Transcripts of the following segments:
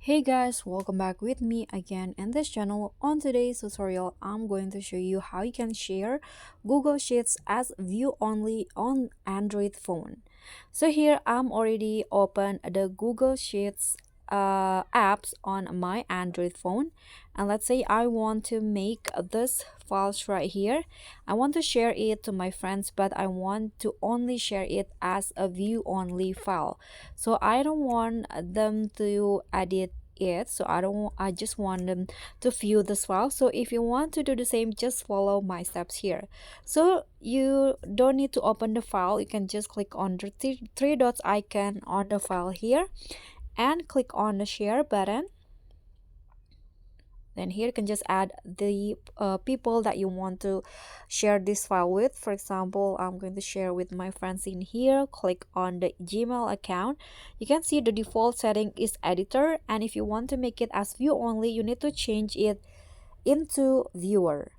Hey guys, welcome back with me again in this channel. On today's tutorial, I'm going to show you how you can share Google Sheets as view only on Android phone. So here I'm already open the Google Sheets apps on my Android phone, and let's say I want to make this files right here. I want to share it to my friends, but I want to only share it as a view only file, so I don't want them to edit it. So I just want them to view this file. So if you want to do the same, just follow my steps here. So you don't need to open the file. You can just click on the three dots icon on the file here and click on the share button. Then here you can just add the people that you want to share this file with. For example, I'm going to share with my friends in here. Click on the Gmail account. You can see the default setting is editor, and if you want to make it as view only, you need to change it into viewer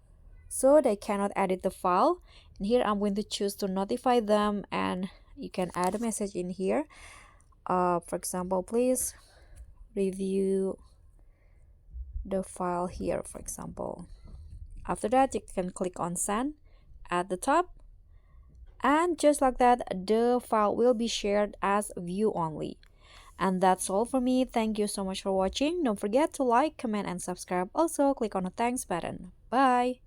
so they cannot edit the file. And here I'm going to choose to notify them, and you can add a message in here. For example, please review the file here, for example. After that, you can click on send at the top, and just like that, the file will be shared as view only. And that's all for me. Thank you so much for watching. Don't forget to like, comment, and subscribe. Also, click on the thanks button. Bye.